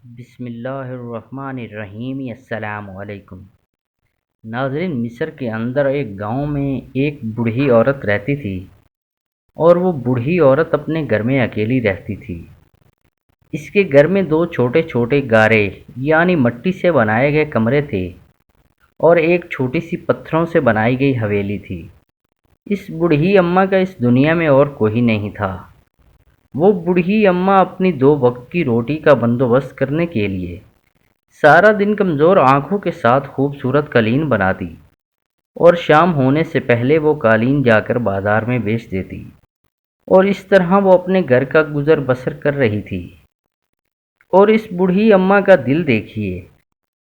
بسم اللہ الرحمن الرحیم السلام علیکم ناظرین، مصر کے اندر ایک گاؤں میں ایک بوڑھی عورت رہتی تھی اور وہ بوڑھی عورت اپنے گھر میں اکیلی رہتی تھی۔ اس کے گھر میں دو چھوٹے چھوٹے گارے یعنی مٹی سے بنائے گئے کمرے تھے اور ایک چھوٹی سی پتھروں سے بنائی گئی حویلی تھی۔ اس بوڑھی اماں کا اس دنیا میں اور کوئی نہیں تھا۔ وہ بوڑھی اماں اپنی دو وقت کی روٹی کا بندوبست کرنے کے لیے سارا دن کمزور آنکھوں کے ساتھ خوبصورت قالین بناتی اور شام ہونے سے پہلے وہ قالین جا کر بازار میں بیچ دیتی، اور اس طرح وہ اپنے گھر کا گزر بسر کر رہی تھی۔ اور اس بوڑھی اماں کا دل دیکھیے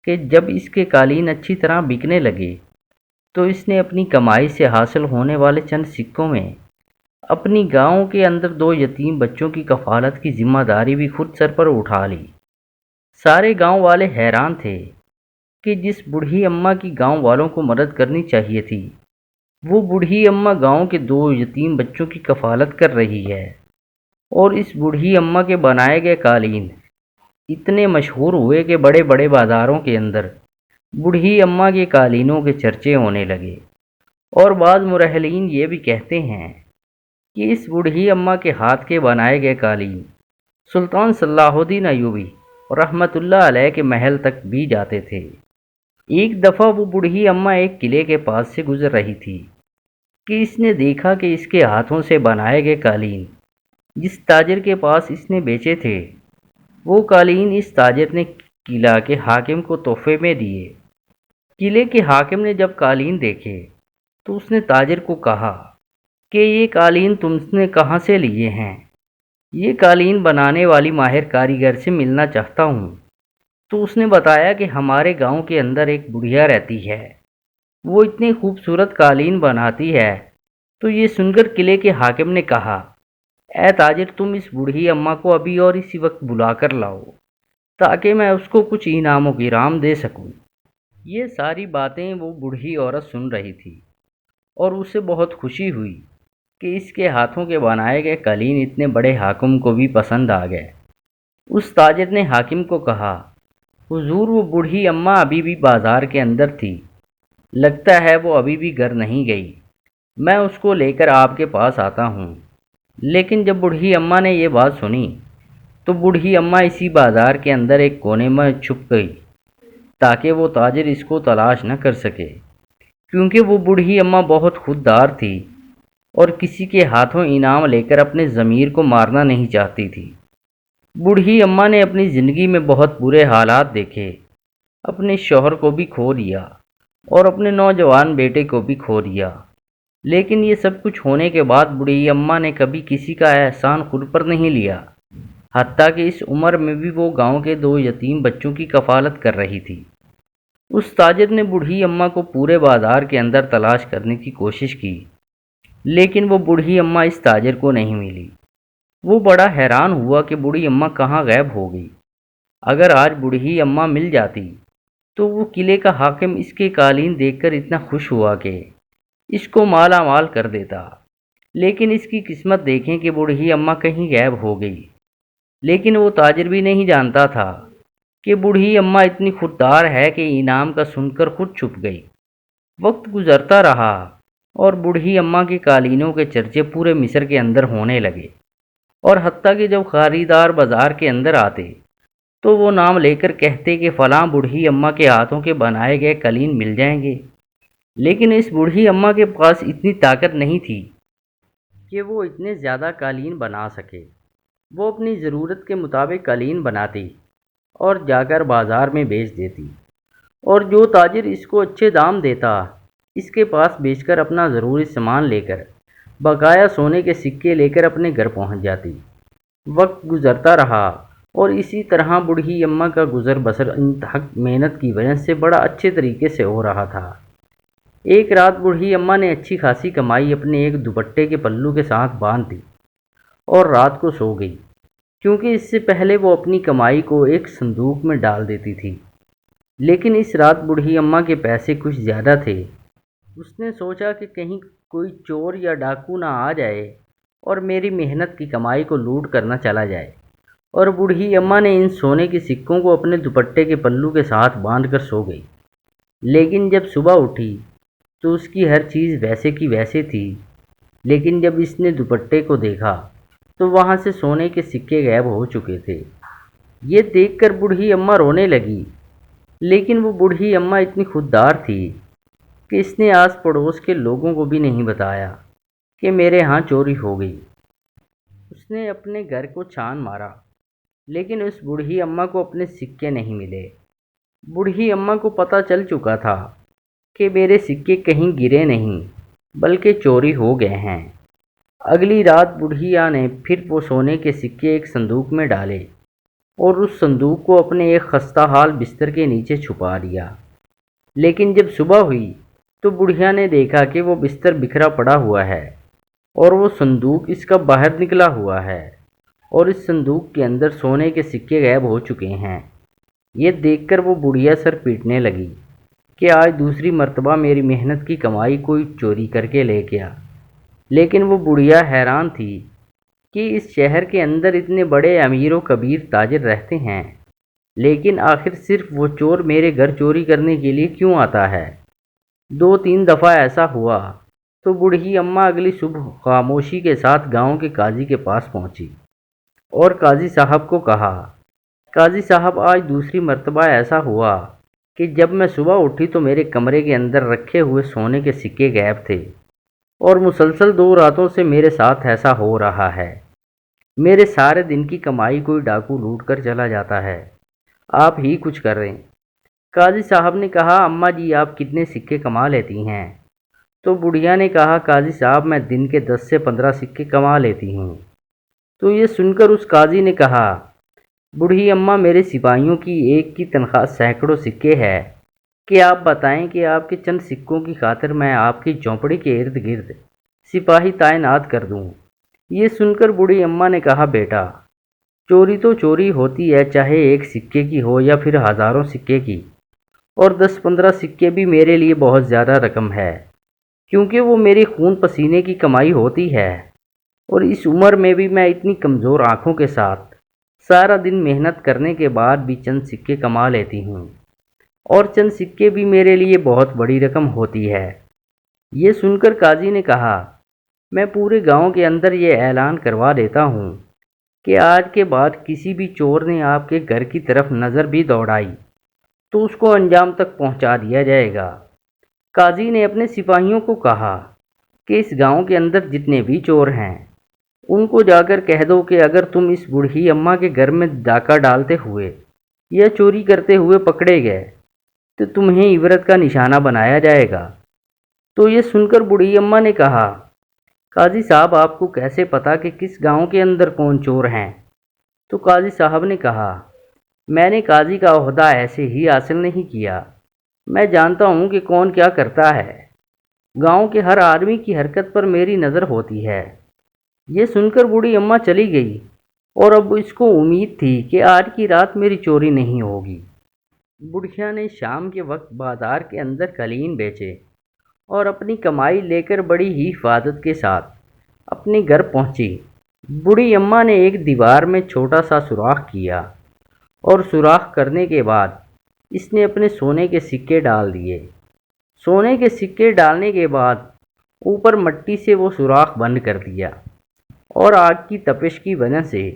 کہ جب اس کے قالین اچھی طرح بکنے لگے تو اس نے اپنی کمائی سے حاصل ہونے والے چند سکوں میں اپنی گاؤں کے اندر دو یتیم بچوں کی کفالت کی ذمہ داری بھی خود سر پر اٹھا لی۔ سارے گاؤں والے حیران تھے کہ جس بوڑھی اماں کی گاؤں والوں کو مدد کرنی چاہیے تھی، وہ بوڑھی اماں گاؤں کے دو یتیم بچوں کی کفالت کر رہی ہے۔ اور اس بوڑھی اماں کے بنائے گئے قالین اتنے مشہور ہوئے کہ بڑے بڑے بازاروں کے اندر بوڑھی اماں کے قالینوں کے چرچے ہونے لگے۔ اور بعض مرحلین یہ بھی کہتے ہیں کہ اس بوڑھی اماں کے ہاتھ کے بنائے گئے قالین سلطان صلاح الدین ایوبی رحمۃ اللہ علیہ کے محل تک بھی جاتے تھے۔ ایک دفعہ وہ بوڑھی اماں ایک قلعے کے پاس سے گزر رہی تھی کہ اس نے دیکھا کہ اس کے ہاتھوں سے بنائے گئے قالین جس تاجر کے پاس اس نے بیچے تھے، وہ قالین اس تاجر نے قلعہ کے حاکم کو تحفے میں دیے۔ قلعے کے حاکم نے جب قالین دیکھے تو اس نے تاجر کو کہا کہ یہ قالین تم نے کہاں سے لیے ہیں؟ یہ قالین بنانے والی ماہر کاریگر سے ملنا چاہتا ہوں۔ تو اس نے بتایا کہ ہمارے گاؤں کے اندر ایک بڑھیا رہتی ہے، وہ اتنی خوبصورت قالین بناتی ہے۔ تو یہ سن کر قلعے کے حاکم نے کہا، اے تاجر، تم اس بوڑھی اماں کو ابھی اور اسی وقت بلا کر لاؤ تاکہ میں اس کو کچھ انعام و کرام دے سکوں۔ یہ ساری باتیں وہ بوڑھی عورت سن رہی تھی اور اسے بہت خوشی ہوئی کہ اس کے ہاتھوں کے بنائے گئے قالین اتنے بڑے حاکم کو بھی پسند آ گئے۔ اس تاجر نے حاکم کو کہا، حضور، وہ بوڑھی اماں ابھی بھی بازار کے اندر تھی، لگتا ہے وہ ابھی بھی گھر نہیں گئی، میں اس کو لے کر آپ کے پاس آتا ہوں۔ لیکن جب بوڑھی اماں نے یہ بات سنی تو بوڑھی اماں اسی بازار کے اندر ایک کونے میں چھپ گئی تاکہ وہ تاجر اس کو تلاش نہ کر سکے، کیونکہ وہ بوڑھی اماں بہت خوددار تھی اور کسی کے ہاتھوں انعام لے کر اپنے ضمیر کو مارنا نہیں چاہتی تھی۔ بوڑھی اماں نے اپنی زندگی میں بہت برے حالات دیکھے، اپنے شوہر کو بھی کھو دیا اور اپنے نوجوان بیٹے کو بھی کھو دیا، لیکن یہ سب کچھ ہونے کے بعد بوڑھی اماں نے کبھی کسی کا احسان خود پر نہیں لیا، حتیٰ کہ اس عمر میں بھی وہ گاؤں کے دو یتیم بچوں کی کفالت کر رہی تھی۔ اس تاجر نے بوڑھی اماں کو پورے بازار کے اندر تلاش کرنے کی کوشش کی، لیکن وہ بوڑھی اماں اس تاجر کو نہیں ملی۔ وہ بڑا حیران ہوا کہ بوڑھی اماں کہاں غائب ہو گئی۔ اگر آج بوڑھی اماں مل جاتی تو وہ قلعے کا حاکم اس کے قالین دیکھ کر اتنا خوش ہوا کہ اس کو مالا مال کر دیتا، لیکن اس کی قسمت دیکھیں کہ بوڑھی اماں کہیں غائب ہو گئی۔ لیکن وہ تاجر بھی نہیں جانتا تھا کہ بوڑھی اماں اتنی خوددار ہے کہ انعام کا سن کر خود چھپ گئی۔ وقت گزرتا رہا اور بوڑھی اماں کے قالینوں کے چرچے پورے مصر کے اندر ہونے لگے، اور حتیٰ کہ جب خریدار بازار کے اندر آتے تو وہ نام لے کر کہتے کہ فلاں بوڑھی اماں کے ہاتھوں کے بنائے گئے قالین مل جائیں گے۔ لیکن اس بوڑھی اماں کے پاس اتنی طاقت نہیں تھی کہ وہ اتنے زیادہ قالین بنا سکے۔ وہ اپنی ضرورت کے مطابق قالین بناتی اور جا کر بازار میں بیچ دیتی، اور جو تاجر اس کو اچھے دام دیتا اس کے پاس بیچ کر اپنا ضروری سامان لے کر بقایا سونے کے سکے لے کر اپنے گھر پہنچ جاتی۔ وقت گزرتا رہا اور اسی طرح بوڑھی اماں کا گزر بسر انتہا محنت کی وجہ سے بڑا اچھے طریقے سے ہو رہا تھا۔ ایک رات بوڑھی اماں نے اچھی خاصی کمائی اپنے ایک دوپٹے کے پلو کے ساتھ باندھ دی اور رات کو سو گئی، کیونکہ اس سے پہلے وہ اپنی کمائی کو ایک صندوق میں ڈال دیتی تھی۔ لیکن اس رات بوڑھی اماں کے پیسے کچھ زیادہ تھے۔ اس نے سوچا کہ کہیں کوئی چور یا ڈاکو نہ آ جائے اور میری محنت کی کمائی کو لوٹ کرنا چلا جائے، اور بوڑھی اماں نے ان سونے کے سکوں کو اپنے دوپٹے کے پلو کے ساتھ باندھ کر سو گئی۔ لیکن جب صبح اٹھی تو اس کی ہر چیز ویسے کی ویسے تھی، لیکن جب اس نے دوپٹے کو دیکھا تو وہاں سے سونے کے سکے غائب ہو چکے تھے۔ یہ دیکھ کر بوڑھی اماں رونے لگی، لیکن وہ بوڑھی اماں اتنی خوددار تھی کہ اس نے آس پڑوس کے لوگوں کو بھی نہیں بتایا کہ میرے ہاں چوری ہو گئی۔ اس نے اپنے گھر کو چھان مارا، لیکن اس بوڑھی اماں کو اپنے سکے نہیں ملے۔ بوڑھی اماں کو پتہ چل چکا تھا کہ میرے سکے کہیں گرے نہیں بلکہ چوری ہو گئے ہیں۔ اگلی رات بوڑھیا نے پھر وہ سونے کے سکے ایک صندوق میں ڈالے اور اس صندوق کو اپنے ایک خستہ حال بستر کے نیچے چھپا دیا۔ لیکن جب صبح ہوئی تو بوڑھیا نے دیکھا کہ وہ بستر بکھرا پڑا ہوا ہے اور وہ صندوق اس کا باہر نکلا ہوا ہے، اور اس صندوق کے اندر سونے کے سکے غائب ہو چکے ہیں۔ یہ دیکھ کر وہ بوڑھیا سر پیٹنے لگی کہ آج دوسری مرتبہ میری محنت کی کمائی کوئی چوری کر کے لے گیا۔ لیکن وہ بوڑھیا حیران تھی کہ اس شہر کے اندر اتنے بڑے امیر و کبیر تاجر رہتے ہیں، لیکن آخر صرف وہ چور میرے گھر چوری کرنے کے لیے کیوں آتا ہے؟ 2-3 دفعہ ایسا ہوا تو بوڑھی اماں اگلی صبح خاموشی کے ساتھ گاؤں کے قاضی کے پاس پہنچی اور قاضی صاحب کو کہا، قاضی صاحب آج دوسری مرتبہ ایسا ہوا کہ جب میں صبح اٹھی تو میرے کمرے کے اندر رکھے ہوئے سونے کے سکے غائب تھے، اور مسلسل 2 راتوں سے میرے ساتھ ایسا ہو رہا ہے۔ میرے سارے دن کی کمائی کوئی ڈاکو لوٹ کر چلا جاتا ہے، آپ ہی کچھ کریں۔ قاضی صاحب نے کہا، اماں جی آپ کتنے سکے کما لیتی ہیں؟ تو بڑھیا نے کہا، قاضی صاحب میں دن کے 10 سے 15 سکے کما لیتی ہوں۔ تو یہ سن کر اس قاضی نے کہا، بوڑھی اماں میرے سپاہیوں کی ایک کی تنخواہ سینکڑوں سکے ہے، کہ آپ بتائیں کہ آپ کے چند سکوں کی خاطر میں آپ کی جھونپڑی کے ارد گرد سپاہی تعینات کر دوں۔ یہ سن کر بوڑھی اماں نے کہا، بیٹا چوری تو چوری ہوتی ہے، چاہے 1 سکے کی ہو یا پھر ہزاروں سکے کی، اور 10-15 سکے بھی میرے لیے بہت زیادہ رقم ہے، کیونکہ وہ میری خون پسینے کی کمائی ہوتی ہے، اور اس عمر میں بھی میں اتنی کمزور آنکھوں کے ساتھ سارا دن محنت کرنے کے بعد بھی چند سکے کما لیتی ہوں، اور چند سکے بھی میرے لیے بہت بڑی رقم ہوتی ہے۔ یہ سن کر قاضی نے کہا، میں پورے گاؤں کے اندر یہ اعلان کروا دیتا ہوں کہ آج کے بعد کسی بھی چور نے آپ کے گھر کی طرف نظر بھی دوڑائی تو اس کو انجام تک پہنچا دیا جائے گا۔ قاضی نے اپنے سپاہیوں کو کہا کہ اس گاؤں کے اندر جتنے بھی چور ہیں ان کو جا کر کہہ دو کہ اگر تم اس بوڑھی اماں کے گھر میں ڈاکہ ڈالتے ہوئے یا چوری کرتے ہوئے پکڑے گئے تو تمہیں عبرت کا نشانہ بنایا جائے گا۔ تو یہ سن کر بوڑھی اماں نے کہا، قاضی صاحب آپ کو کیسے پتا کہ کس گاؤں کے اندر کون چور ہیں؟ تو قاضی صاحب نے کہا، میں نے قاضی کا عہدہ ایسے ہی حاصل نہیں کیا، میں جانتا ہوں کہ کون کیا کرتا ہے، گاؤں کے ہر آدمی کی حرکت پر میری نظر ہوتی ہے۔ یہ سن کر بوڑھی اماں چلی گئی، اور اب اس کو امید تھی کہ آج کی رات میری چوری نہیں ہوگی۔ بڑھیا نے شام کے وقت بازار کے اندر قالین بیچے اور اپنی کمائی لے کر بڑی ہی حفاظت کے ساتھ اپنے گھر پہنچی۔ بوڑھی اماں نے ایک دیوار میں چھوٹا سا سوراخ کیا، اور سوراخ کرنے کے بعد اس نے اپنے سونے کے سکے ڈال دیے۔ سونے کے سکے ڈالنے کے بعد اوپر مٹی سے وہ سوراخ بند کر دیا، اور آگ کی تپش کی وجہ سے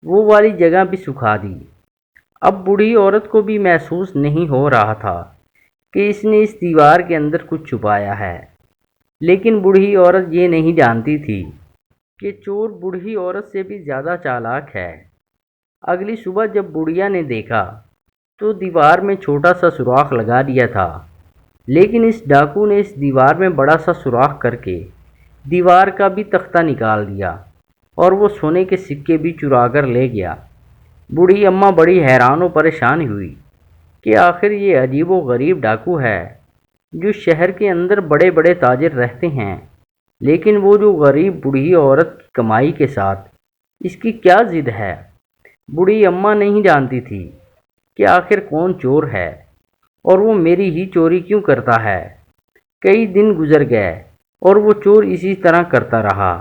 وہ والی جگہ بھی سکھا دی۔ اب بوڑھی عورت کو بھی محسوس نہیں ہو رہا تھا کہ اس نے اس دیوار کے اندر کچھ چھپایا ہے، لیکن بوڑھی عورت یہ نہیں جانتی تھی کہ چور بوڑھی عورت سے بھی زیادہ چالاک ہے۔ اگلی صبح جب بوڑھیا نے دیکھا تو دیوار میں چھوٹا سا سوراخ لگا دیا تھا، لیکن اس ڈاکو نے اس دیوار میں بڑا سا سوراخ کر کے دیوار کا بھی تختہ نکال دیا، اور وہ سونے کے سکے بھی چرا کر لے گیا۔ بوڑھی اماں بڑی حیران و پریشان ہوئی کہ آخر یہ عجیب و غریب ڈاکو ہے جو شہر کے اندر بڑے بڑے تاجر رہتے ہیں، لیکن وہ جو غریب بوڑھی عورت کی کمائی کے ساتھ اس کی کیا ضد ہے؟ بوڑھی اماں نہیں جانتی تھی کہ آخر کون چور ہے، اور وہ میری ہی چوری کیوں کرتا ہے۔ کئی دن گزر گئے اور وہ چور اسی طرح کرتا رہا۔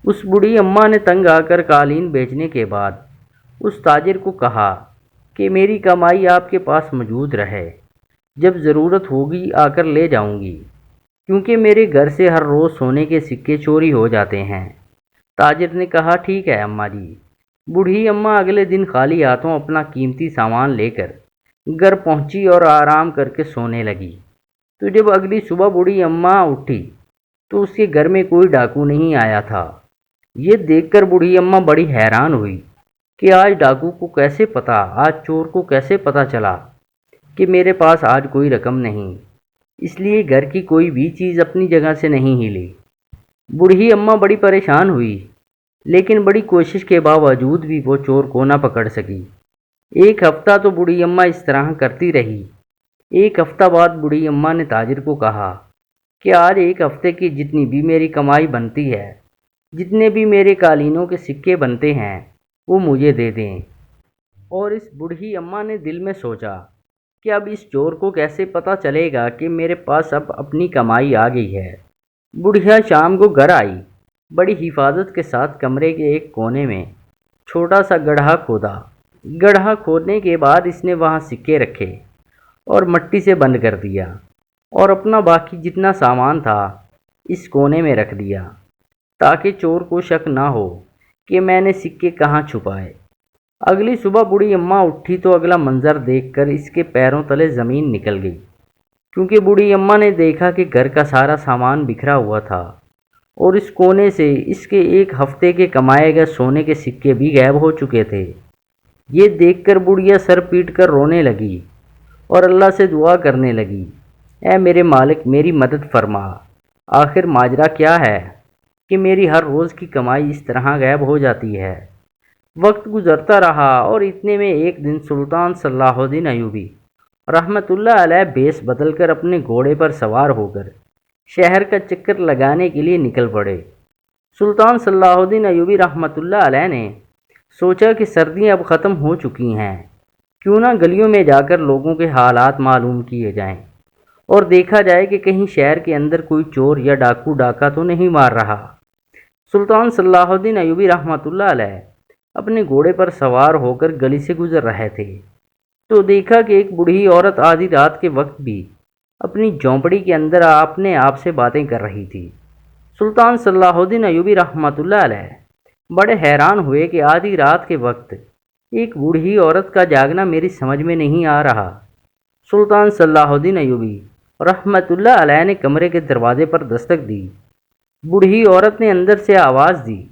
اس بوڑھی اماں نے تنگ آ کر قالین بیچنے کے بعد اس تاجر کو کہا کہ میری کمائی آپ کے پاس موجود رہے، جب ضرورت ہوگی آ کر لے جاؤں گی، کیونکہ میرے گھر سے ہر روز سونے کے سکے چوری ہو جاتے ہیں۔ تاجر نے کہا ٹھیک ہے اماں جی۔ بوڑھی اماں اگلے دن خالی ہاتھوں اپنا قیمتی سامان لے کر گھر پہنچی اور آرام کر کے سونے لگی۔ تو جب اگلی صبح بوڑھی اماں اٹھی تو اس کے گھر میں کوئی ڈاکو نہیں آیا تھا۔ یہ دیکھ کر بوڑھی اماں بڑی حیران ہوئی کہ آج ڈاکو کو کیسے پتا، آج چور کو کیسے پتا چلا کہ میرے پاس آج کوئی رقم نہیں، اس لیے گھر کی کوئی بھی چیز اپنی جگہ سے نہیں ہلی۔ بوڑھی اماں بڑی پریشان ہوئی، لیکن بڑی کوشش کے باوجود بھی وہ چور کو نہ پکڑ سکی۔ ایک ہفتہ تو بوڑھی اماں اس طرح کرتی رہی۔ ایک ہفتہ بعد بوڑھی اماں نے تاجر کو کہا کہ آج ایک ہفتے کی جتنی بھی میری کمائی بنتی ہے، جتنے بھی میرے قالینوں کے سکے بنتے ہیں، وہ مجھے دے دیں۔ اور اس بوڑھی اماں نے دل میں سوچا کہ اب اس چور کو کیسے پتہ چلے گا کہ میرے پاس اب اپنی کمائی آ گئی ہے۔ بڑھیا شام کو گھر آئی، بڑی حفاظت کے ساتھ کمرے کے ایک کونے میں چھوٹا سا گڑھا کھودا۔ گڑھا کھودنے کے بعد اس نے وہاں سکے رکھے اور مٹی سے بند کر دیا، اور اپنا باقی جتنا سامان تھا اس کونے میں رکھ دیا، تاکہ چور کو شک نہ ہو کہ میں نے سکے کہاں چھپائے۔ اگلی صبح بوڑھی اماں اٹھی تو اگلا منظر دیکھ کر اس کے پیروں تلے زمین نکل گئی، کیونکہ بوڑھی اماں نے دیکھا کہ گھر کا سارا سامان بکھرا ہوا تھا، اور اس کونے سے اس کے ایک ہفتے کے کمائے گئے سونے کے سکے بھی غائب ہو چکے تھے۔ یہ دیکھ کر بڑھیا سر پیٹ کر رونے لگی اور اللہ سے دعا کرنے لگی، اے میرے مالک میری مدد فرما، آخر ماجرا کیا ہے کہ میری ہر روز کی کمائی اس طرح غائب ہو جاتی ہے۔ وقت گزرتا رہا اور اتنے میں ایک دن سلطان صلاح الدین ایوبی رحمۃ اللہ علیہ بیس بدل کر اپنے گھوڑے پر سوار ہو کر شہر کا چکر لگانے کے لیے نکل پڑے۔ سلطان صلاح الدین ایوبی رحمۃ اللہ علیہ نے سوچا کہ سردیاں اب ختم ہو چکی ہیں، کیوں نہ گلیوں میں جا کر لوگوں کے حالات معلوم کیے جائیں اور دیکھا جائے کہ کہیں شہر کے اندر کوئی چور یا ڈاکو ڈاکہ تو نہیں مار رہا۔ سلطان صلاح الدین ایوبی رحمۃ اللہ علیہ اپنے گھوڑے پر سوار ہو کر گلی سے گزر رہے تھے تو دیکھا کہ ایک بوڑھی عورت آدھی رات کے وقت بھی اپنی جھونپڑی کے اندر اپنے آپ سے باتیں کر رہی تھی۔ سلطان صلاح الدین ایوبی رحمۃ اللہ علیہ بڑے حیران ہوئے کہ آدھی رات کے وقت ایک بوڑھی عورت کا جاگنا میری سمجھ میں نہیں آ رہا۔ سلطان صلاح الدین ایوبی رحمۃ اللہ علیہ نے کمرے کے دروازے پر دستک دی۔ بوڑھی عورت نے اندر سے آواز دی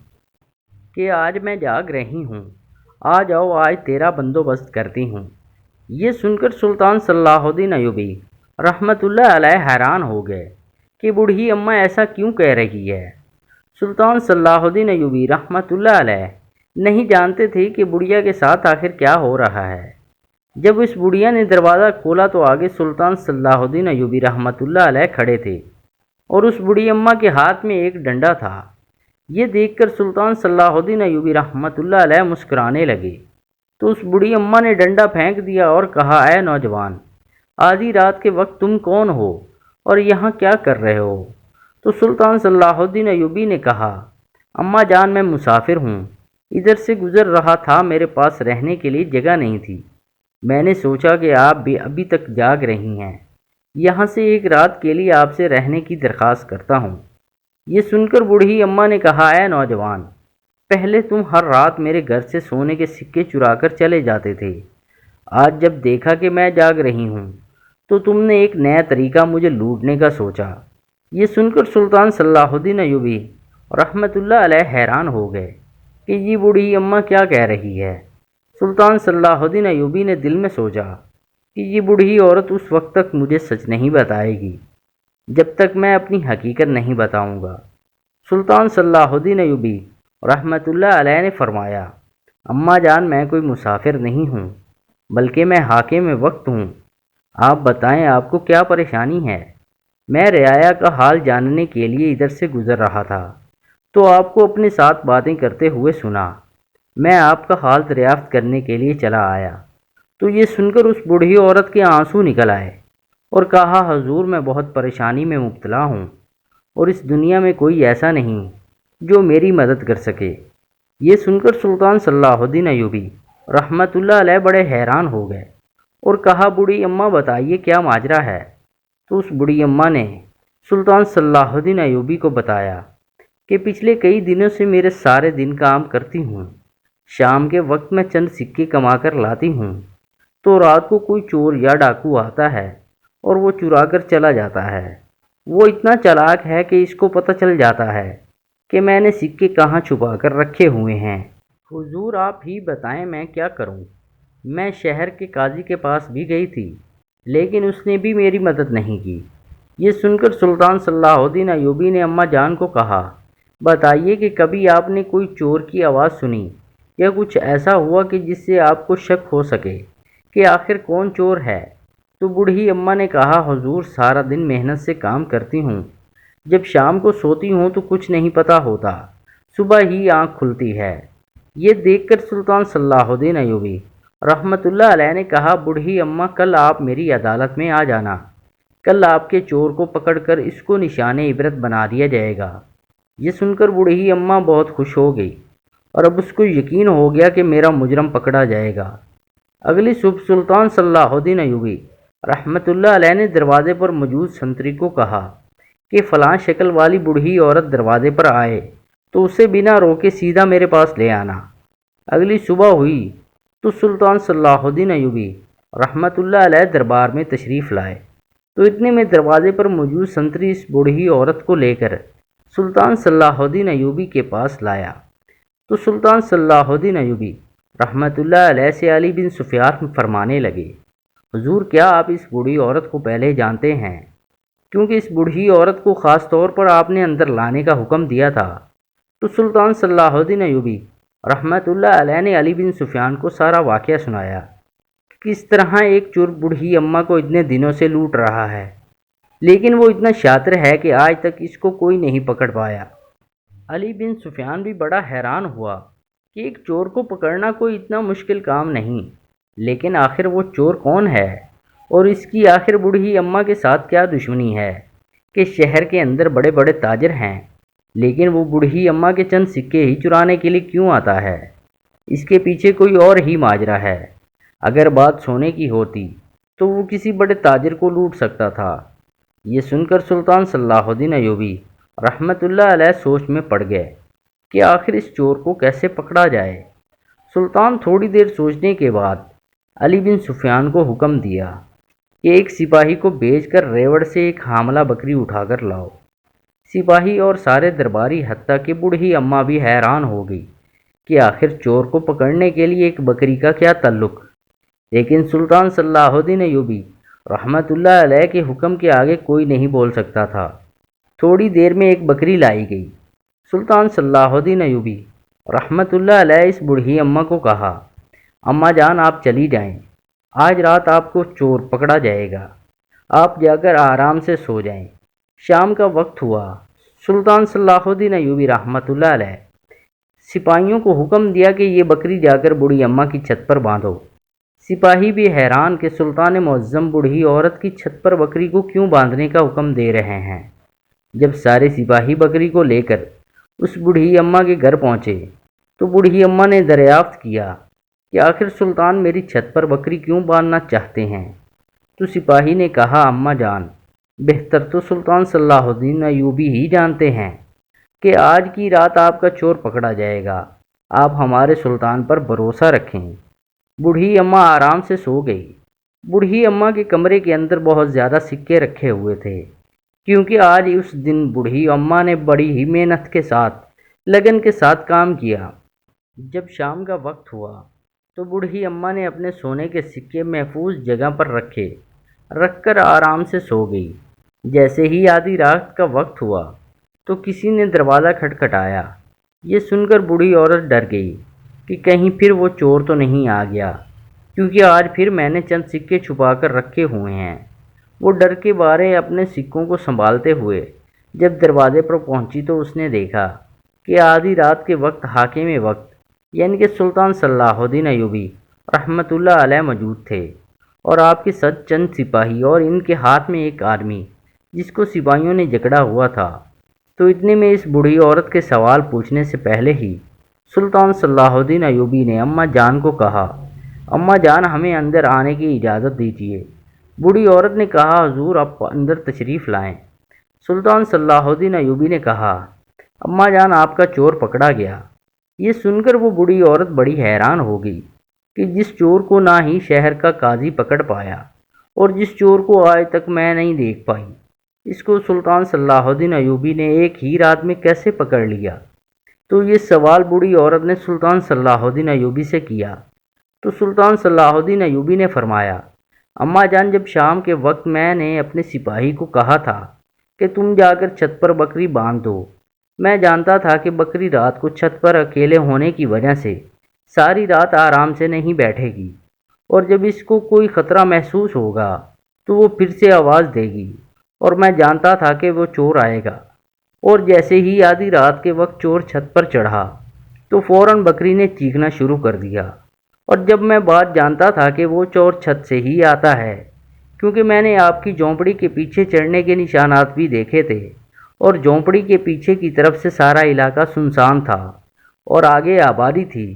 کہ آج میں جاگ رہی ہوں، آ جاؤ آج تیرا بندوبست کرتی ہوں۔ یہ سن کر سلطان صلاح الدین ایوبی رحمۃ اللہ علیہ حیران ہو گئے کہ بوڑھی اماں ایسا کیوں کہہ رہی ہے۔ سلطان صلاح الدین ایوبی رحمۃ اللہ علیہ نہیں جانتے تھے کہ بڑھیا کے ساتھ آخر کیا ہو رہا ہے۔ جب اس بڑھیا نے دروازہ کھولا تو آگے سلطان صلاح الدین ایوبی رحمۃ اللہ علیہ کھڑے تھے اور اس بوڑھی اماں کے ہاتھ میں ایک ڈنڈا تھا۔ یہ دیکھ کر سلطان صلاح الدین ایوبی رحمۃ اللہ علیہ مسکرانے لگے تو اس بوڑھی اماں نے ڈنڈا پھینک دیا اور کہا، اے نوجوان، آدھی رات کے وقت تم کون ہو اور یہاں کیا کر رہے ہو؟ تو سلطان صلاح الدین ایوبی نے کہا، اماں جان میں مسافر ہوں، ادھر سے گزر رہا تھا، میرے پاس رہنے کے لیے جگہ نہیں تھی، میں نے سوچا کہ آپ بھی ابھی تک جاگ رہی ہیں، یہاں سے ایک رات کے لیے آپ سے رہنے کی درخواست کرتا ہوں۔ یہ سن کر بوڑھی اماں نے کہا، اے نوجوان، پہلے تم ہر رات میرے گھر سے سونے کے سکے چرا کر چلے جاتے تھے، آج جب دیکھا کہ میں جاگ رہی ہوں تو تم نے ایک نیا طریقہ مجھے لوٹنے کا سوچا۔ یہ سن کر سلطان صلاح الدین ایوبی رحمۃ اللہ علیہ حیران ہو گئے کہ یہ بوڑھی اماں کیا کہہ رہی ہے۔ سلطان صلاح الدین ایوبی نے دل میں سوچا کہ یہ بوڑھی عورت اس وقت تک مجھے سچ نہیں بتائے گی جب تک میں اپنی حقیقت نہیں بتاؤں گا۔ سلطان صلاح الدین ایوبی رحمۃ اللہ علیہ نے فرمایا، اماں جان میں کوئی مسافر نہیں ہوں بلکہ میں حاکم وقت ہوں، آپ بتائیں آپ کو کیا پریشانی ہے؟ میں رعایا کا حال جاننے کے لیے ادھر سے گزر رہا تھا تو آپ کو اپنے ساتھ باتیں کرتے ہوئے سنا، میں آپ کا حال دریافت کرنے کے لیے چلا آیا۔ تو یہ سن کر اس بوڑھی عورت کے آنسو نکل آئے اور کہا، حضور میں بہت پریشانی میں مبتلا ہوں اور اس دنیا میں کوئی ایسا نہیں جو میری مدد کر سکے۔ یہ سن کر سلطان صلاح الدین ایوبی رحمت اللہ علیہ بڑے حیران ہو گئے اور کہا بوڑھی اماں بتائیے کیا ماجرا ہے؟ تو اس بوڑھی اماں نے سلطان صلاح الدین ایوبی کو بتایا کہ پچھلے کئی دنوں سے میرے سارے دن کام کرتی ہوں، شام کے وقت میں چند سکے کما کر لاتی ہوں، تو رات کو کوئی چور یا ڈاکو آتا ہے اور وہ چرا کر چلا جاتا ہے۔ وہ اتنا چالاک ہے کہ اس کو پتہ چل جاتا ہے کہ میں نے سکے کہاں چھپا کر رکھے ہوئے ہیں۔ حضور آپ ہی بتائیں میں کیا کروں؟ میں شہر کے قاضی کے پاس بھی گئی تھی لیکن اس نے بھی میری مدد نہیں کی۔ یہ سن کر سلطان صلاح الدین ایوبی نے اماں جان کو کہا بتائیے کہ کبھی آپ نے کوئی چور کی آواز سنی یا کچھ ایسا ہوا کہ جس سے آپ کو شک ہو سکے کہ آخر کون چور ہے؟ تو بوڑھی اماں نے کہا حضور سارا دن محنت سے کام کرتی ہوں، جب شام کو سوتی ہوں تو کچھ نہیں پتہ ہوتا، صبح ہی آنکھ کھلتی ہے۔ یہ دیکھ کر سلطان صلاح الدین ایوبی رحمت اللہ علیہ نے کہا بوڑھی اماں کل آپ میری عدالت میں آ جانا، کل آپ کے چور کو پکڑ کر اس کو نشان عبرت بنا دیا جائے گا۔ یہ سن کر بوڑھی اماں بہت خوش ہو گئی اور اب اس کو یقین ہو گیا کہ میرا مجرم پکڑا جائے گا۔ اگلی صبح سلطان صلاح الدین ایوبی رحمت اللہ علیہ نے دروازے پر موجود سنتری کو کہا کہ فلاں شکل والی بوڑھی عورت دروازے پر آئے تو اسے بنا روکے سیدھا میرے پاس لے آنا۔ اگلی صبح ہوئی تو سلطان صلاح الدین ایوبی رحمت اللہ علیہ دربار میں تشریف لائے تو اتنے میں دروازے پر موجود سنتری اس بوڑھی عورت کو لے کر سلطان صلاح الدین ایوبی کے پاس لایا تو سلطان صلاح الدین ایوبی رحمت اللہ علیہ سے علی بن سفیان فرمانے لگے حضور کیا آپ اس بوڑھی عورت کو پہلے جانتے ہیں؟ کیونکہ اس بوڑھی عورت کو خاص طور پر آپ نے اندر لانے کا حکم دیا تھا۔ تو سلطان صلاح الدین ایوبی رحمت اللہ علیہ نے علی بن سفیان کو سارا واقعہ سنایا کہ کس طرح ایک چور بوڑھی اماں کو اتنے دنوں سے لوٹ رہا ہے، لیکن وہ اتنا شاطر ہے کہ آج تک اس کو کوئی نہیں پکڑ پایا۔ علی بن سفیان بھی بڑا حیران ہوا کہ ایک چور کو پکڑنا کوئی اتنا مشکل کام نہیں، لیکن آخر وہ چور کون ہے اور اس کی آخر بوڑھی اماں کے ساتھ کیا دشمنی ہے کہ شہر کے اندر بڑے بڑے تاجر ہیں لیکن وہ بوڑھی اماں کے چند سکے ہی چرانے کے لیے کیوں آتا ہے؟ اس کے پیچھے کوئی اور ہی ماجرا ہے۔ اگر بات سونے کی ہوتی تو وہ کسی بڑے تاجر کو لوٹ سکتا تھا۔ یہ سن کر سلطان صلاح الدین ایوبی رحمت اللہ علیہ سوچ میں پڑ گئے کہ آخر اس چور کو کیسے پکڑا جائے۔ سلطان تھوڑی دیر سوچنے کے بعد علی بن سفیان کو حکم دیا کہ ایک سپاہی کو بھیج کر ریوڑ سے ایک حاملہ بکری اٹھا کر لاؤ۔ سپاہی اور سارے درباری حتیٰ کہ بوڑھی اماں بھی حیران ہو گئی کہ آخر چور کو پکڑنے کے لیے ایک بکری کا کیا تعلق، لیکن سلطان صلاح الدین ایوبی رحمت اللہ علیہ کے حکم کے آگے کوئی نہیں بول سکتا تھا۔ تھوڑی دیر میں ایک بکری لائی گئی۔ سلطان صلاح الدین ایوبی رحمت اللہ علیہ اس بوڑھی اماں کو کہا اماں جان آپ چلی جائیں، آج رات آپ کو چور پکڑا جائے گا، آپ جا کر آرام سے سو جائیں۔ شام کا وقت ہوا۔ سلطان صلاح الدین ایوبی رحمت اللہ علیہ سپاہیوں کو حکم دیا کہ یہ بکری جا کر بوڑھی اماں کی چھت پر باندھو۔ سپاہی بھی حیران کہ سلطان معظم بوڑھی عورت کی چھت پر بکری کو کیوں باندھنے کا حکم دے رہے ہیں۔ جب سارے سپاہی بکری کو لے کر اس بوڑھی اماں کے گھر پہنچے تو بوڑھی اماں نے دریافت کیا کہ آخر سلطان میری چھت پر بکری کیوں باندھنا چاہتے ہیں۔ تو سپاہی نے کہا اماں جان بہتر تو سلطان صلاح الدین ایوبی ہی جانتے ہیں کہ آج کی رات آپ کا چور پکڑا جائے گا، آپ ہمارے سلطان پر بھروسہ رکھیں۔ بوڑھی اماں آرام سے سو گئی۔ بوڑھی اماں کے کمرے کے اندر بہت زیادہ سکے رکھے ہوئے تھے کیونکہ آج اس دن بوڑھی اماں نے بڑی ہی محنت کے ساتھ لگن کے ساتھ کام کیا۔ جب شام کا وقت ہوا تو بوڑھی اماں نے اپنے سونے کے سکے محفوظ جگہ پر رکھ کر آرام سے سو گئی۔ جیسے ہی آدھی رات کا وقت ہوا تو کسی نے دروازہ کھٹکھٹایا۔ یہ سن کر بوڑھی عورت ڈر گئی کہ کہیں پھر وہ چور تو نہیں آ گیا، کیونکہ آج پھر میں نے چند سکے چھپا کر رکھے ہوئے ہیں۔ وہ ڈر کے مارے اپنے سکوں کو سنبھالتے ہوئے جب دروازے پر پہنچی تو اس نے دیکھا کہ آدھی رات کے وقت حاکم وقت یعنی کہ سلطان صلاح الدین ایوبی رحمت اللہ علیہ موجود تھے اور آپ کے ساتھ چند سپاہی اور ان کے ہاتھ میں ایک آدمی جس کو سپاہیوں نے جکڑا ہوا تھا۔ تو اتنے میں اس بوڑھی عورت کے سوال پوچھنے سے پہلے ہی سلطان صلاح الدین ایوبی نے اماں جان کو کہا، اماں جان ہمیں اندر آنے کی اجازت دیجیے۔ بوڑھی عورت نے کہا، حضور آپ اندر تشریف لائیں۔ سلطان صلاح الدین ایوبی نے کہا، اماں جان آپ کا چور پکڑا گیا۔ یہ سن کر وہ بوڑھی عورت بڑی حیران ہو گئی کہ جس چور کو نہ ہی شہر کا قاضی پکڑ پایا اور جس چور کو آج تک میں نہیں دیکھ پائی، اس کو سلطان صلاح الدین ایوبی نے ایک ہی رات میں کیسے پکڑ لیا؟ تو یہ سوال بوڑھی عورت نے سلطان صلاح الدین ایوبی سے کیا تو سلطان صلاح الدین ایوبی نے فرمایا، اماں جان جب شام کے وقت میں نے اپنے سپاہی کو کہا تھا کہ تم جا کر چھت پر بکری باندھ دو، میں جانتا تھا کہ بکری رات کو چھت پر اکیلے ہونے کی وجہ سے ساری رات آرام سے نہیں بیٹھے گی، اور جب اس کو کوئی خطرہ محسوس ہوگا تو وہ پھر سے آواز دے گی، اور میں جانتا تھا کہ وہ چور آئے گا۔ اور جیسے ہی آدھی رات کے وقت چور چھت پر چڑھا تو فوراً بکری نے چیخنا شروع کر دیا، اور جب میں بات جانتا تھا کہ وہ چور چھت سے ہی آتا ہے، کیونکہ میں نے آپ کی جھونپڑی کے پیچھے چڑھنے کے نشانات بھی دیکھے تھے، اور جھونپڑی کے پیچھے کی طرف سے سارا علاقہ سنسان تھا اور آگے آبادی تھی،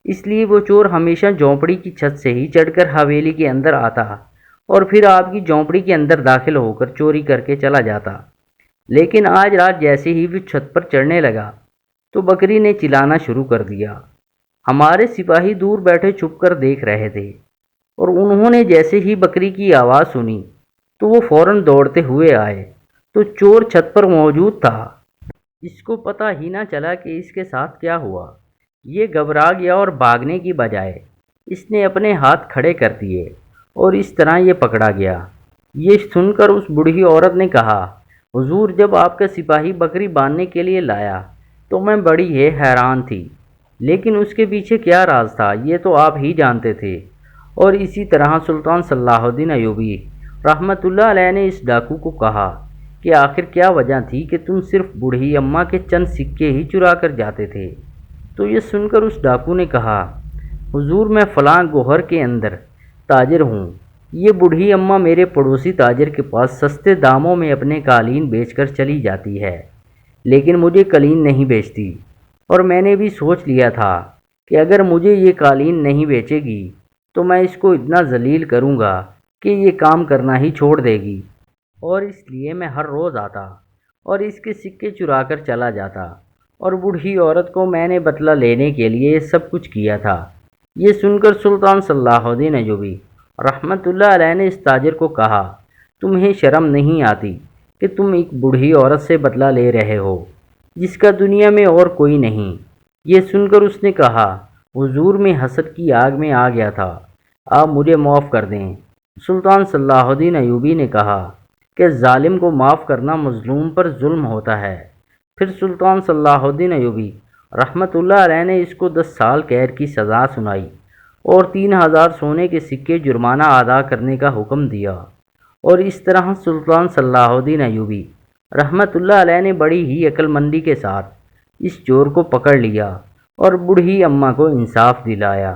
اس لیے وہ چور ہمیشہ جھونپڑی کی چھت سے ہی چڑھ کر حویلی کے اندر آتا اور پھر آپ کی جھونپڑی کے اندر داخل ہو کر چوری کر کے چلا جاتا۔ لیکن آج رات جیسے ہی وہ چھت پر چڑھنے لگا تو بکری نے چلانا شروع کر دیا۔ ہمارے سپاہی دور بیٹھے چھپ کر دیکھ رہے تھے، اور انہوں نے جیسے ہی بکری کی آواز سنی تو وہ فوراً دوڑتے ہوئے آئے تو چور چھت پر موجود تھا۔ اس کو پتہ ہی نہ چلا کہ اس کے ساتھ کیا ہوا۔ یہ گھبرا گیا اور بھاگنے کی بجائے اس نے اپنے ہاتھ کھڑے کر دیے اور اس طرح یہ پکڑا گیا۔ یہ سن کر اس بوڑھی عورت نے کہا، حضور جب آپ کا سپاہی بکری باندھنے کے لیے لایا تو میں بڑی حیران تھی، لیکن اس کے پیچھے کیا راز تھا یہ تو آپ ہی جانتے تھے۔ اور اسی طرح سلطان صلاح الدین ایوبی رحمۃ اللہ علیہ نے اس ڈاکو کو کہا کہ آخر کیا وجہ تھی کہ تم صرف بوڑھی اماں کے چند سکے ہی چرا کر جاتے تھے؟ تو یہ سن کر اس ڈاکو نے کہا، حضور میں فلاں گوہر کے اندر تاجر ہوں، یہ بوڑھی اماں میرے پڑوسی تاجر کے پاس سستے داموں میں اپنے قالین بیچ کر چلی جاتی ہے، لیکن مجھے قالین نہیں بیچتی، اور میں نے بھی سوچ لیا تھا کہ اگر مجھے یہ قالین نہیں بیچے گی تو میں اس کو اتنا ذلیل کروں گا کہ یہ کام کرنا ہی چھوڑ دے گی، اور اس لیے میں ہر روز آتا اور اس کے سکے چرا کر چلا جاتا، اور بوڑھی عورت کو میں نے بدلہ لینے کے لیے یہ سب کچھ کیا تھا۔ یہ سن کر سلطان صلاح الدین ایوبی رحمۃ اللہ علیہ نے اس تاجر کو کہا، تمہیں شرم نہیں آتی کہ تم ایک بوڑھی عورت سے بدلہ لے رہے ہو جس کا دنیا میں اور کوئی نہیں؟ یہ سن کر اس نے کہا، حضور میں حسد کی آگ میں آ گیا تھا، آپ مجھے معاف کر دیں۔ سلطان صلاح الدین ایوبی نے کہا کہ ظالم کو معاف کرنا مظلوم پر ظلم ہوتا ہے۔ پھر سلطان صلاح الدین ایوبی رحمۃ اللہ علیہ نے اس کو 10 سال قید کی سزا سنائی اور 3000 سونے کے سکے جرمانہ ادا کرنے کا حکم دیا، اور اس طرح سلطان صلاح الدین ایوبی رحمۃ اللہ علیہ نے بڑی ہی عقل مندی کے ساتھ اس چور کو پکڑ لیا اور بوڑھی اماں کو انصاف دلایا۔